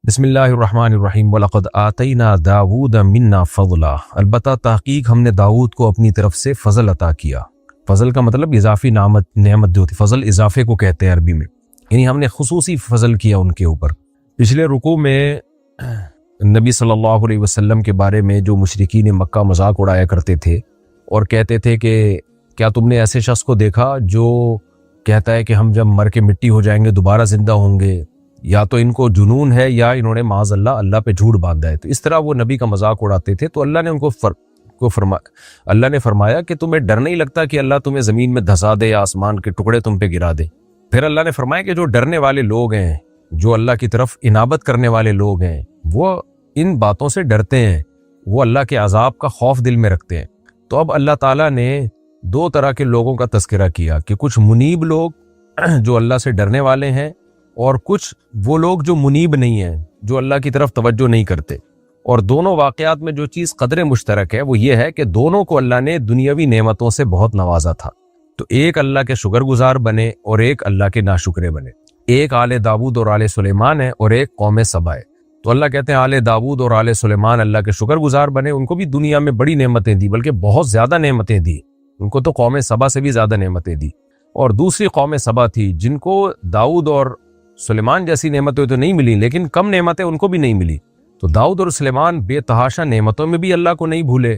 بسم اللہ الرحمن الرحیم وَلَقَدْ آتَيْنَا دَاوُودَ مِنَّا فَضْلًا، البتہ تحقیق ہم نے داؤد کو اپنی طرف سے فضل عطا کیا۔ فضل کا مطلب اضافی نعمت جو ہوتی، فضل اضافے کو کہتے ہیں عربی میں، یعنی ہم نے خصوصی فضل کیا ان کے اوپر۔ پچھلے رکوع میں نبی صلی اللہ علیہ وسلم کے بارے میں جو مشرکین مکہ مذاق اڑایا کرتے تھے اور کہتے تھے کہ کیا تم نے ایسے شخص کو دیکھا جو کہتا ہے کہ ہم جب مر کے مٹی ہو جائیں گے دوبارہ زندہ ہوں گے، یا تو ان کو جنون ہے یا انہوں نے معاذ اللہ پہ جھوٹ باندھا ہے۔ تو اس طرح وہ نبی کا مذاق اڑاتے تھے، تو اللہ نے ان کو فرمایا کہ تمہیں ڈر نہیں لگتا کہ اللہ تمہیں زمین میں دھسا دے یا آسمان کے ٹکڑے تم پہ گرا دے۔ پھر اللہ نے فرمایا کہ جو ڈرنے والے لوگ ہیں، جو اللہ کی طرف انابت کرنے والے لوگ ہیں، وہ ان باتوں سے ڈرتے ہیں، وہ اللہ کے عذاب کا خوف دل میں رکھتے ہیں۔ تو اب اللہ تعالیٰ نے دو طرح کے لوگوں کا تذکرہ کیا کہ کچھ منیب لوگ جو اللہ سے ڈرنے والے ہیں، اور کچھ وہ لوگ جو منیب نہیں ہیں، جو اللہ کی طرف توجہ نہیں کرتے۔ اور دونوں واقعات میں جو چیز قدر مشترک ہے وہ یہ ہے کہ دونوں کو اللہ نے دنیاوی نعمتوں سے بہت نوازا تھا۔ تو ایک اللہ کے شکر گزار بنے اور ایک اللہ کے ناشکرے بنے۔ ایک آل داود اور آل سلیمان ہے اور ایک قوم سبا ہے۔ تو اللہ کہتے ہیں آل داود اور آل سلیمان اللہ کے شکر گزار بنے، ان کو بھی دنیا میں بڑی نعمتیں دی، بلکہ بہت زیادہ نعمتیں دی، ان کو تو قوم سبا سے بھی زیادہ نعمتیں دی۔ اور دوسری قوم سبا تھی جن کو داؤد اور سلیمان جیسی نعمتیں تو نہیں ملی، لیکن کم نعمتیں ان کو بھی نہیں ملی۔ تو داؤد اور سلیمان بے تحاشا نعمتوں میں بھی اللہ کو نہیں بھولے،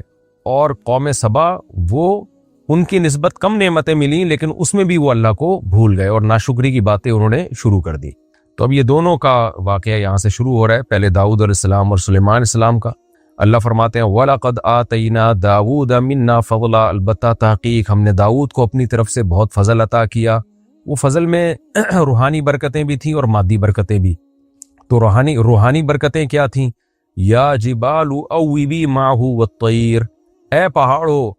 اور قوم سبا وہ ان کی نسبت کم نعمتیں ملیں لیکن اس میں بھی وہ اللہ کو بھول گئے اور ناشکری کی باتیں انہوں نے شروع کر دی۔ تو اب یہ دونوں کا واقعہ یہاں سے شروع ہو رہا ہے، پہلے داؤد علیہ السلام اور سلیمان علیہ السلام کا۔ اللہ فرماتے ہیں وَلَقَدْ آتَيْنَا دَاوُودَ مِنَّا فَضْلًا، البتہ تحقیق ہم نے داؤد کو اپنی طرف سے بہت فضل عطا کیا۔ وہ فضل میں روحانی برکتیں بھی تھیں اور مادی برکتیں بھی۔ تو روحانی برکتیں کیا تھیں؟ یا جبال اوبی معہ والطیر، اے پہاڑو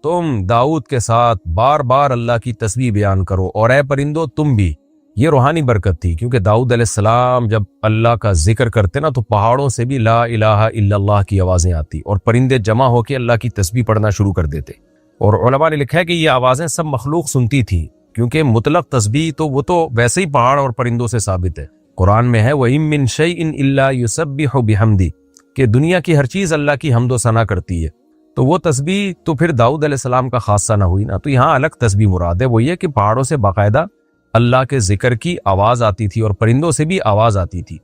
تم داؤد کے ساتھ بار بار اللہ کی تسبیح بیان کرو، اور اے پرندو تم بھی۔ یہ روحانی برکت تھی، کیونکہ داؤد علیہ السلام جب اللہ کا ذکر کرتے نا تو پہاڑوں سے بھی لا الہ الا اللہ کی آوازیں آتی، اور پرندے جمع ہو کے اللہ کی تسبیح پڑھنا شروع کر دیتے۔ اور علماء نے لکھا ہے کہ یہ آوازیں سب مخلوق سنتی تھی، کیونکہ مطلق تسبیح تو وہ تو ویسے ہی پہاڑ اور پرندوں سے ثابت ہے۔ قرآن میں ہے وَإِن مِّن شَيْءٍ إِلَّا يُسَبِّحُ بِحَمْدِهِ، کہ دنیا کی ہر چیز اللہ کی حمد و ثنا کرتی ہے۔ تو وہ تسبیح تو پھر داؤد علیہ السلام کا خاصہ نہ ہوئی نا، تو یہاں الگ تسبیح مراد ہے، وہ یہ کہ پہاڑوں سے باقاعدہ اللہ کے ذکر کی آواز آتی تھی اور پرندوں سے بھی آواز آتی تھی۔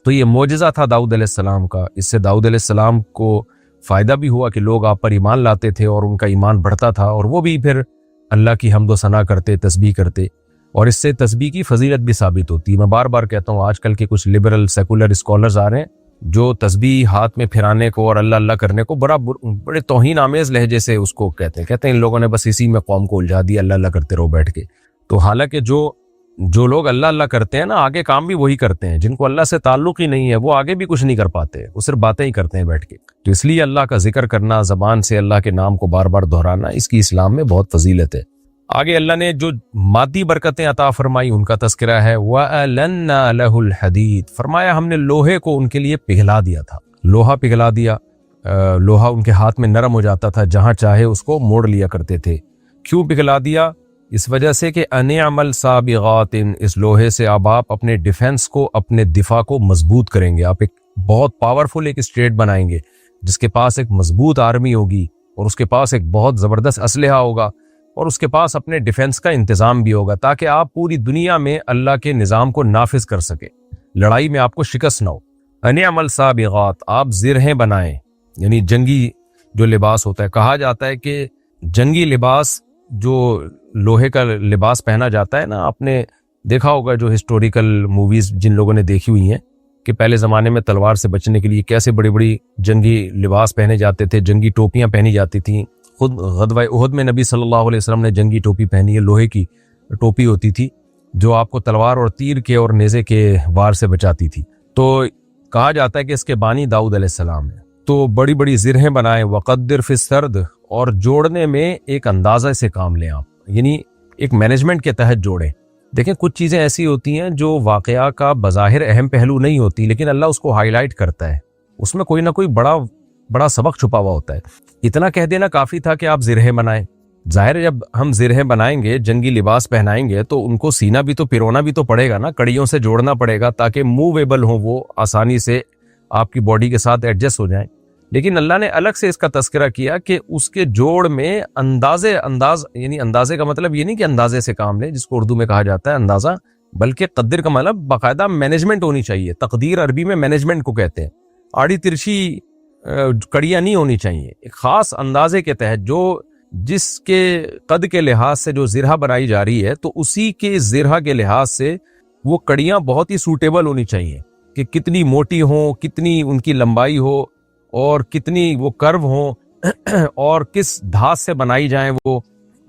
تو یہ معجزہ تھا داؤد علیہ السلام کا، اس سے داؤد علیہ السلام کو فائدہ بھی ہوا کہ لوگ آپ پر ایمان لاتے تھے اور ان کا ایمان بڑھتا تھا، اور وہ بھی پھر اللہ کی حمد و ثنا کرتے، تسبیح کرتے، اور اس سے تسبیح کی فضیلت بھی ثابت ہوتی ہے۔ میں بار بار کہتا ہوں، آج کل کے کچھ لبرل سیکولر اسکالرز آ رہے ہیں جو تسبیح ہاتھ میں پھرانے کو اور اللہ اللہ کرنے کو بڑے توہین آمیز لہجے سے اس کو کہتے ہیں ان لوگوں نے بس اسی میں قوم کو الجھا دیا، اللہ اللہ کرتے رہو بیٹھ کے۔ تو حالانکہ جو لوگ اللہ اللہ کرتے ہیں نا، آگے کام بھی وہی کرتے ہیں، جن کو اللہ سے تعلق ہی نہیں ہے وہ آگے بھی کچھ نہیں کر پاتے، وہ صرف باتیں ہی کرتے ہیں بیٹھ کے۔ تو اس لیے اللہ کا ذکر کرنا، زبان سے اللہ کے نام کو بار بار دہرانا، اس کی اسلام میں بہت فضیلت ہے۔ آگے اللہ نے جو مادی برکتیں عطا فرمائی ان کا تذکرہ ہے وَأَلَنَّا لَهُ الْحَدِيدَ، فرمایا ہم نے لوہے کو ان کے لیے پگھلا دیا تھا، لوہا پگھلا دیا۔ لوہا ان کے ہاتھ میں نرم ہو جاتا تھا، جہاں چاہے اس کو موڑ لیا کرتے تھے۔ کیوں پگھلا دیا؟ اس وجہ سے کہ اَنِعْمَ السَّابِغَاتٍ، اس لوہے سے اب آپ اپنے ڈیفنس کو، اپنے دفاع کو مضبوط کریں گے۔ آپ ایک بہت پاورفل ایک اسٹیٹ بنائیں گے جس کے پاس ایک مضبوط آرمی ہوگی، اور اس کے پاس ایک بہت زبردست اسلحہ ہوگا، اور اس کے پاس اپنے ڈیفنس کا انتظام بھی ہوگا، تاکہ آپ پوری دنیا میں اللہ کے نظام کو نافذ کر سکیں، لڑائی میں آپ کو شکست نہ ہو۔ اَنِعْمَ السَّابِغَاتٍ، آپ زرہیں بنائیں، یعنی جنگی جو لباس ہوتا ہے۔ کہا جاتا ہے کہ جنگی لباس جو لوہے کا لباس پہنا جاتا ہے نا، آپ نے دیکھا ہوگا جو ہسٹوریکل موویز جن لوگوں نے دیکھی ہوئی ہیں کہ پہلے زمانے میں تلوار سے بچنے کے لیے کیسے بڑی بڑی جنگی لباس پہنے جاتے تھے، جنگی ٹوپیاں پہنی جاتی تھیں۔ خود غزوہ احد میں نبی صلی اللہ علیہ وسلم نے جنگی ٹوپی پہنی ہے، لوہے کی ٹوپی ہوتی تھی جو آپ کو تلوار اور تیر کے اور نیزے کے وار سے بچاتی تھی۔ تو کہا جاتا ہے کہ اس کے بانی داؤد علیہ السلام ہے۔ تو بڑی بڑی زرہیں بنائیں، وقدر فی السرد، اور جوڑنے میں ایک اندازہ سے کام لیں آپ، یعنی ایک مینجمنٹ کے تحت جوڑیں۔ دیکھیں کچھ چیزیں ایسی ہوتی ہیں جو واقعہ کا بظاہر اہم پہلو نہیں ہوتی، لیکن اللہ اس کو ہائی لائٹ کرتا ہے، اس میں کوئی نہ کوئی بڑا سبق چھپا ہوا ہوتا ہے۔ اتنا کہہ دینا کافی تھا کہ آپ زرہیں بنائیں، ظاہر ہے جب ہم زرہیں بنائیں گے، جنگی لباس پہنائیں گے تو ان کو سینہ بھی تو پرونا بھی تو پڑے گا نا، کڑیوں سے جوڑنا پڑے گا تاکہ موویبل ہوں، وہ آسانی سے آپ کی باڈی کے ساتھ ایڈجسٹ ہو جائیں۔ لیکن اللہ نے الگ سے اس کا تذکرہ کیا کہ اس کے جوڑ میں انداز، یعنی اندازے کا مطلب یہ نہیں کہ اندازے سے کام لیں جس کو اردو میں کہا جاتا ہے اندازہ، بلکہ قدر کا مطلب باقاعدہ مینجمنٹ ہونی چاہیے۔ تقدیر عربی میں مینجمنٹ کو کہتے ہیں۔ آڑی ترچھی کڑیاں نہیں ہونی چاہیے، ایک خاص اندازے کے تحت جو جس کے قد کے لحاظ سے جو زرہ بنائی جا رہی ہے تو اسی کے زرہ کے لحاظ سے وہ کڑیاں بہت ہی سوٹیبل ہونی چاہیے، کہ کتنی موٹی ہوں، کتنی ان کی لمبائی ہو، اور کتنی وہ کرو ہوں، اور کس دھاس سے بنائی جائیں وہ،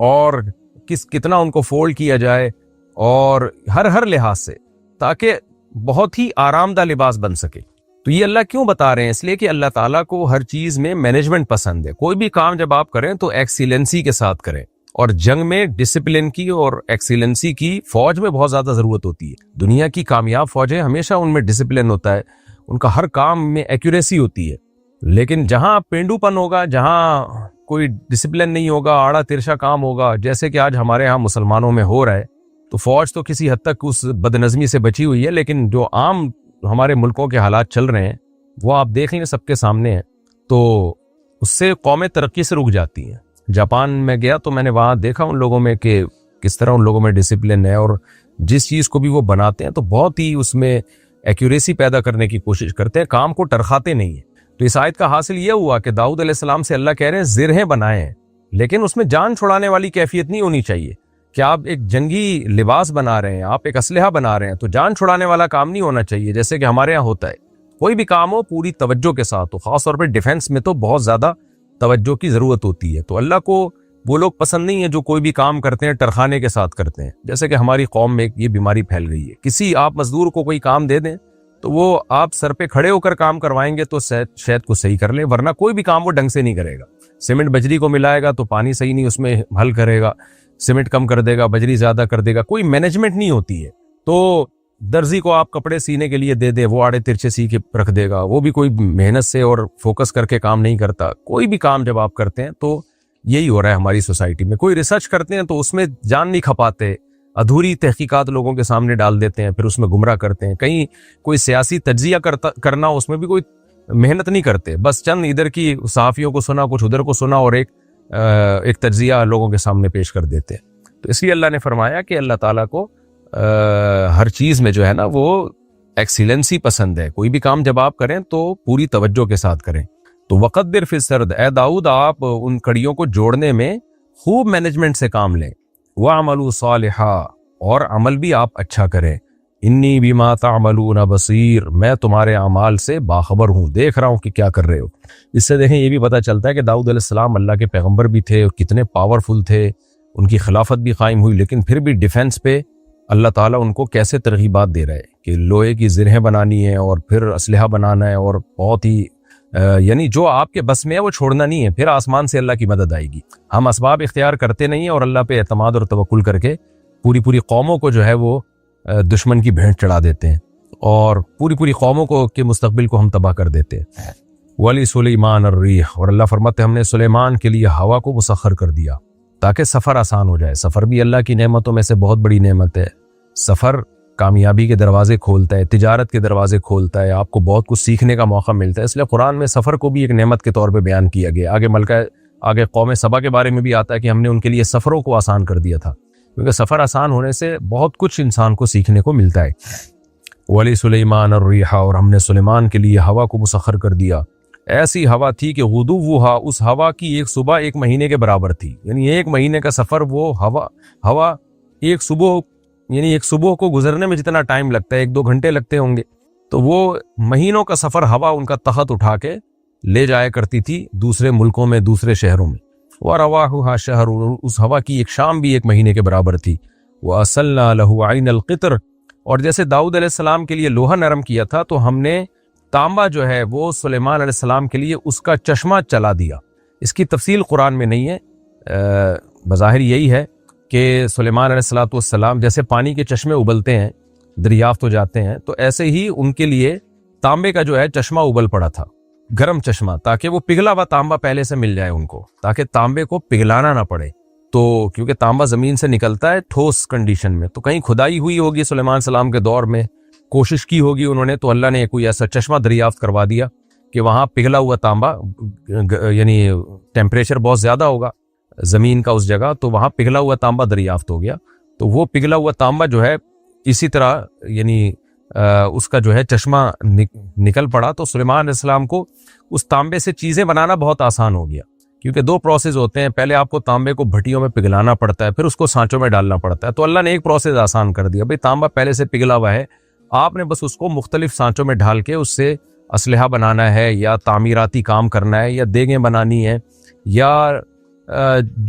اور کتنا ان کو فولڈ کیا جائے، اور ہر لحاظ سے، تاکہ بہت ہی آرام دہ لباس بن سکے۔ تو یہ اللہ کیوں بتا رہے ہیں؟ اس لیے کہ اللہ تعالیٰ کو ہر چیز میں مینجمنٹ پسند ہے۔ کوئی بھی کام جب آپ کریں تو ایکسیلنسی کے ساتھ کریں، اور جنگ میں ڈسپلن کی اور ایکسیلنسی کی فوج میں بہت زیادہ ضرورت ہوتی ہے۔ دنیا کی کامیاب فوجیں ہمیشہ ان میں ڈسپلن ہوتا ہے، ان کا ہر کام میں ایکوریسی ہوتی ہے۔ لیکن جہاں پینڈو پن ہوگا، جہاں کوئی ڈسپلن نہیں ہوگا، آڑا ترشا کام ہوگا، جیسے کہ آج ہمارے ہاں مسلمانوں میں ہو رہا ہے، تو فوج تو کسی حد تک اس بدنظمی سے بچی ہوئی ہے، لیکن جو عام ہمارے ملکوں کے حالات چل رہے ہیں وہ آپ دیکھ لیں، سب کے سامنے ہیں، تو اس سے قومیں ترقی سے رک جاتی ہیں۔ جاپان میں گیا تو میں نے وہاں دیکھا ان لوگوں میں کہ کس طرح ان لوگوں میں ڈسپلن ہے، اور جس چیز کو بھی وہ بناتے ہیں تو بہت ہی اس میں ایکوریسی پیدا کرنے کی کوشش کرتے ہیں، کام کو ٹرخاتے نہیں ہیں۔ تو اس آیت کا حاصل یہ ہوا کہ داؤد علیہ السلام سے اللہ کہہ رہے ہیں زرہیں بنائے ہیں، لیکن اس میں جان چھڑانے والی کیفیت نہیں ہونی چاہیے کہ آپ ایک جنگی لباس بنا رہے ہیں، آپ ایک اسلحہ بنا رہے ہیں، تو جان چھڑانے والا کام نہیں ہونا چاہیے جیسے کہ ہمارے ہاں ہوتا ہے۔ کوئی بھی کام ہو پوری توجہ کے ساتھ، تو خاص طور پہ ڈیفنس میں تو بہت زیادہ توجہ کی ضرورت ہوتی ہے۔ تو اللہ کو وہ لوگ پسند نہیں ہیں جو کوئی بھی کام کرتے ہیں ٹرخانے کے ساتھ کرتے ہیں، جیسے کہ ہماری قوم میں یہ بیماری پھیل گئی ہے۔ کسی آپ مزدور کو کوئی کام دے دیں تو وہ آپ سر پہ کھڑے ہو کر کام کروائیں گے تو شاید کو صحیح کر لیں، ورنہ کوئی بھی کام وہ ڈھنگ سے نہیں کرے گا۔ سیمنٹ بجری کو ملائے گا تو پانی صحیح نہیں اس میں حل کرے گا، سیمنٹ کم کر دے گا، بجری زیادہ کر دے گا، کوئی مینجمنٹ نہیں ہوتی ہے۔ تو درزی کو آپ کپڑے سینے کے لیے دے دیں، وہ آڑے ترچے سی کے رکھ دے گا، وہ بھی کوئی محنت سے اور فوکس کر کے کام نہیں کرتا۔ کوئی بھی کام جب آپ کرتے ہیں تو یہی ہو رہا ہے ہماری سوسائٹی میں۔ کوئی ریسرچ کرتے ہیں تو اس میں جان نہیں کھپاتے، ادھوری تحقیقات لوگوں کے سامنے ڈال دیتے ہیں، پھر اس میں گمراہ کرتے ہیں۔ کہیں کوئی سیاسی تجزیہ کرنا، اس میں بھی کوئی محنت نہیں کرتے، بس چند ادھر کی صحافیوں کو سنا، کچھ ادھر کو سنا، اور ایک تجزیہ لوگوں کے سامنے پیش کر دیتے ہیں۔ تو اس لیے اللہ نے فرمایا کہ اللہ تعالیٰ کو ہر چیز میں جو ہے نا وہ ایکسیلنسی پسند ہے۔ کوئی بھی کام جب آپ کریں تو پوری توجہ کے ساتھ کریں۔ تو وقدر فی السرد، اے داؤد آپ ان کڑیوں کو جوڑنے میں خوب مینجمنٹ سے کام لیں۔ وَعْمَلُوا صَالِحًا، اور عمل بھی آپ اچھا کریں۔ انی بما تعملون بصیر، میں تمہارے اعمال سے باخبر ہوں، دیکھ رہا ہوں کہ کیا کر رہے ہو۔ اس سے دیکھیں یہ بھی پتہ چلتا ہے کہ داؤد علیہ السلام اللہ کے پیغمبر بھی تھے اور کتنے پاورفل تھے، ان کی خلافت بھی قائم ہوئی، لیکن پھر بھی ڈیفنس پہ اللہ تعالیٰ ان کو کیسے ترغیبات دے رہے ہیں کہ لوہے کی زرہیں بنانی ہے اور پھر اسلحہ بنانا ہے، اور بہت ہی یعنی جو آپ کے بس میں ہے وہ چھوڑنا نہیں ہے، پھر آسمان سے اللہ کی مدد آئے گی۔ ہم اسباب اختیار کرتے نہیں ہیں اور اللہ پہ اعتماد اور توکل کر کے پوری قوموں کو جو ہے وہ دشمن کی بھینٹ چڑھا دیتے ہیں، اور پوری قوموں کو کے مستقبل کو ہم تباہ کر دیتے ہیں۔ ولی سلیمان الریح، اور اللہ فرماتے ہیں ہم نے سلیمان کے لیے ہوا کو مسخر کر دیا تاکہ سفر آسان ہو جائے۔ سفر بھی اللہ کی نعمتوں میں سے بہت بڑی نعمت ہے۔ سفر کامیابی کے دروازے کھولتا ہے، تجارت کے دروازے کھولتا ہے، آپ کو بہت کچھ سیکھنے کا موقع ملتا ہے۔ اس لیے قرآن میں سفر کو بھی ایک نعمت کے طور پہ بیان کیا گیا۔ آگے قوم سبا کے بارے میں بھی آتا ہے کہ ہم نے ان کے لیے سفروں کو آسان کر دیا تھا، کیونکہ سفر آسان ہونے سے بہت کچھ انسان کو سیکھنے کو ملتا ہے۔ ولی سلیمان الریح، اور ہم نے سلیمان کے لیے ہوا کو مسخر کر دیا۔ ایسی ہوا تھی کہ غدوہا، اس ہوا کی ایک صبح ایک مہینے کے برابر تھی، یعنی ایک مہینے کا سفر وہ ہوا ایک صبح کو گزرنے میں جتنا ٹائم لگتا ہے 1-2 گھنٹے لگتے ہوں گے، تو وہ مہینوں کا سفر ہوا ان کا تخت اٹھا کے لے جایا کرتی تھی دوسرے ملکوں میں، دوسرے شہروں میں۔ وَرَوَاحُهَا شَهْرٌ، اس ہوا کی ایک شام بھی ایک مہینے کے برابر تھی۔ وَأَصَلْنَا لَهُ عَيْنَ الْقِطْرِ، اور جیسے داؤد علیہ السلام کے لیے لوہا نرم کیا تھا تو ہم نے تانبا جو ہے وہ سلیمان علیہ السلام کے لیے اس کا چشمہ چلا دیا۔ اس کی تفصیل قرآن میں نہیں ہے، بظاہر یہی ہے کہ سلیمان علیہ السلام جیسے پانی کے چشمے ابلتے ہیں، دریافت ہو جاتے ہیں، تو ایسے ہی ان کے لیے تانبے کا جو ہے چشمہ ابل پڑا تھا، گرم چشمہ، تاکہ وہ پگھلا ہوا تانبا پہلے سے مل جائے ان کو، تاکہ تانبے کو پگھلانا نہ پڑے، تو کیونکہ تانبا زمین سے نکلتا ہے ٹھوس کنڈیشن میں، تو کہیں کھدائی ہوئی ہوگی سلیمان السلام کے دور میں، کوشش کی ہوگی انہوں نے، تو اللہ نے کوئی ایسا چشمہ دریافت کروا دیا کہ وہاں پگھلا ہوا تانبا، یعنی ٹیمپریچر بہت زیادہ ہوگا زمین کا اس جگہ، تو وہاں پگھلا ہوا تانبا دریافت ہو گیا. تو وہ پگھلا ہوا تانبا جو ہے اسی طرح یعنی اس کا جو ہے چشمہ نکل پڑا، تو سلیمان علیہ السلام کو اس تانبے سے چیزیں بنانا بہت آسان ہو گیا. کیونکہ دو پروسیس ہوتے ہیں، پہلے آپ کو تانبے کو بھٹیوں میں پگھلانا پڑتا ہے، پھر اس کو سانچوں میں ڈالنا پڑتا ہے. تو اللہ نے ایک پروسیس آسان کر دیا، بھئی تانبا پہلے سے پگھلا ہوا ہے، آپ نے بس اس کو مختلف سانچوں میں ڈال کے اس سے اسلحہ بنانا ہے، یا تعمیراتی کام کرنا ہے، یا دیگیں بنانی ہے، یا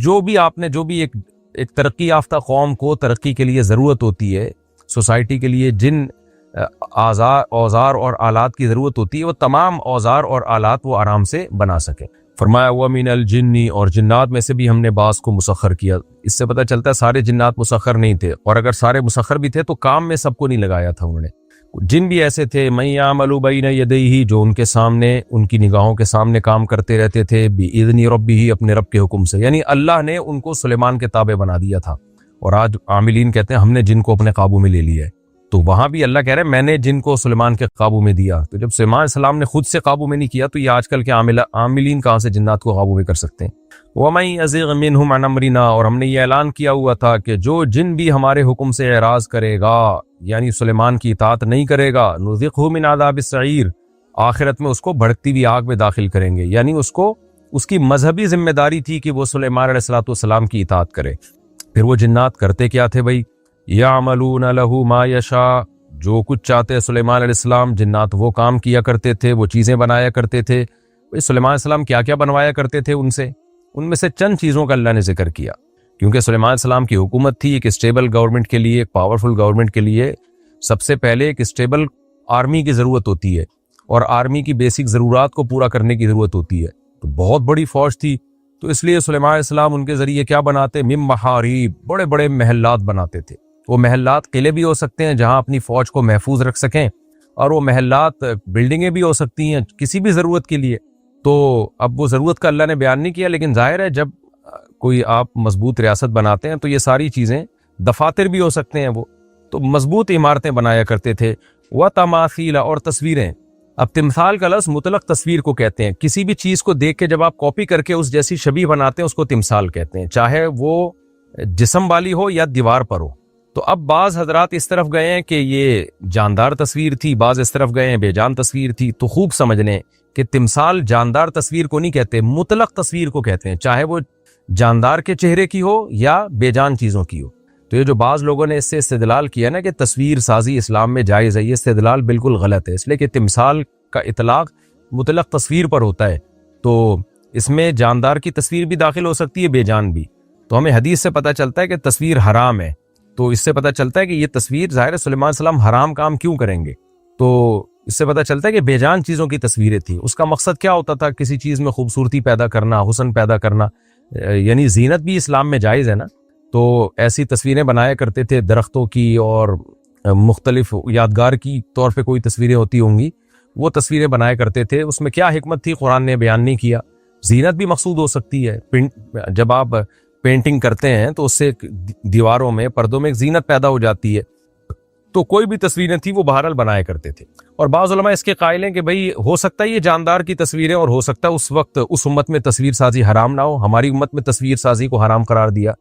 جو بھی آپ نے، جو بھی ایک ترقی یافتہ قوم کو ترقی کے لیے ضرورت ہوتی ہے، سوسائٹی کے لیے جن اوزار اور آلات کی ضرورت ہوتی ہے، وہ تمام اوزار اور آلات وہ آرام سے بنا سکیں. فرمایا وَمِنَ الْجِنِّ، اور جنات میں سے بھی ہم نے بعض کو مسخر کیا. اس سے پتہ چلتا ہے سارے جنات مسخر نہیں تھے، اور اگر سارے مسخر بھی تھے تو کام میں سب کو نہیں لگایا تھا انہوں نے. جن بھی ایسے تھے مَن يَعْمَلُ بَيْنَ يَدَيْهِ، جو ان کے سامنے، ان کی نگاہوں کے سامنے کام کرتے رہتے تھے، بِإِذْنِ رَبِّهِ، اپنے رب کے حکم سے. یعنی اللہ نے ان کو سلیمان کے تابع بنا دیا تھا. اور آج عاملین کہتے ہیں ہم نے جن کو اپنے قابو میں لے لیا ہے، تو وہاں بھی اللہ کہہ رہے ہیں میں نے جن کو سلیمان کے قابو میں دیا. تو جب سلیمان علیہ السلام نے خود سے قابو میں نہیں کیا تو یہ آج کل کے عاملین کہاں سے جنات کو قابو میں کر سکتے ہیں. وَمَن يَزِغْ مِنْهُمْ عَنْ أَمْرِنَا، اور ہم نے یہ اعلان کیا ہوا تھا کہ جو جن بھی ہمارے حکم سے اعراض کرے گا، یعنی سلیمان کی اطاعت نہیں کرے گا، نُذِقْهُ مِنْ عَذَابِ السَّعِيرِ، آخرت میں اس کو بھڑکتی ہوئی آگ میں داخل کریں گے. یعنی اس کو، اس کی مذہبی ذمہ داری تھی کہ وہ سلیمان علیہ السلام کی اطاعت کرے. پھر وہ جنات کرتے کیا تھے بھائی؟ یعملون لہ ما یشاء، جو کچھ چاہتے سلیمان علیہ السلام، جنات وہ کام کیا کرتے تھے، وہ چیزیں بنایا کرتے تھے. سلیمان علیہ السلام کیا کیا بنوایا کرتے تھے ان میں سے چند چیزوں کا اللہ نے ذکر کیا. کیونکہ سلیمان علیہ السلام کی حکومت تھی ایک اسٹیبل گورنمنٹ کے لیے، ایک پاورفل گورنمنٹ کے لیے سب سے پہلے ایک اسٹیبل آرمی کی ضرورت ہوتی ہے، اور آرمی کی بیسک ضرورات کو پورا کرنے کی ضرورت ہوتی ہے. تو بہت بڑی فوج تھی، تو اس لیے سلیمان علیہ السلام ان کے ذریعے کیا بناتے؟ من محاریب، بڑے بڑے محلات بناتے تھے. وہ محلات قلعے بھی ہو سکتے ہیں جہاں اپنی فوج کو محفوظ رکھ سکیں، اور وہ محلات بلڈنگیں بھی ہو سکتی ہیں کسی بھی ضرورت کے لیے. تو اب وہ ضرورت کا اللہ نے بیان نہیں کیا، لیکن ظاہر ہے جب کوئی آپ مضبوط ریاست بناتے ہیں تو یہ ساری چیزیں، دفاتر بھی ہو سکتے ہیں وہ، تو مضبوط عمارتیں بنایا کرتے تھے. وَتَمَاثِيلَ، اور تصویریں. اب تمثال کا لفظ مطلق تصویر کو کہتے ہیں، کسی بھی چیز کو دیکھ کے جب آپ کاپی کر کے اس جیسی شبیہ بناتے ہیں اس کو تمثال کہتے ہیں، چاہے وہ جسم والی ہو یا دیوار پر ہو. تو اب بعض حضرات اس طرف گئے ہیں کہ یہ جاندار تصویر تھی، بعض اس طرف گئے ہیں بے جان تصویر تھی. تو خوب سمجھ لیں کہ تمثال جاندار تصویر کو نہیں کہتے، مطلق تصویر کو کہتے ہیں، چاہے وہ جاندار کے چہرے کی ہو یا بے جان چیزوں کی ہو. تو یہ جو بعض لوگوں نے اس سے استدلال کیا نا کہ تصویر سازی اسلام میں جائز ہے، یہ استدلال بالکل غلط ہے. اس لیے کہ تمثال کا اطلاق مطلق تصویر پر ہوتا ہے، تو اس میں جاندار کی تصویر بھی داخل ہو سکتی ہے، بے جان بھی. تو ہمیں حدیث سے پتہ چلتا ہے کہ تصویر حرام ہے. تو اس سے پتہ چلتا ہے کہ یہ تصویر، ظاہر سلیمان علیہ السلام حرام کام کیوں کریں گے. تو اس سے پتہ چلتا ہے کہ بے جان چیزوں کی تصویریں تھیں. اس کا مقصد کیا ہوتا تھا؟ کسی چیز میں خوبصورتی پیدا کرنا، حسن پیدا کرنا، یعنی زینت بھی اسلام میں جائز ہے نا. تو ایسی تصویریں بنایا کرتے تھے درختوں کی، اور مختلف یادگار کی طور پہ کوئی تصویریں ہوتی ہوں گی، وہ تصویریں بنایا کرتے تھے. اس میں کیا حکمت تھی قرآن نے بیان نہیں کیا. زینت بھی مقصود ہو سکتی ہے، جب آپ پینٹنگ کرتے ہیں تو اس سے دیواروں میں، پردوں میں ایک زینت پیدا ہو جاتی ہے. تو کوئی بھی تصویریں تھیں وہ بہرحال بنایا کرتے تھے. اور بعض علماء اس کے قائل ہیں کہ بھئی ہو سکتا ہے یہ جاندار کی تصویریں، اور ہو سکتا ہے اس وقت اس امت میں تصویر سازی حرام نہ ہو، ہماری امت میں تصویر سازی کو حرام قرار دیا.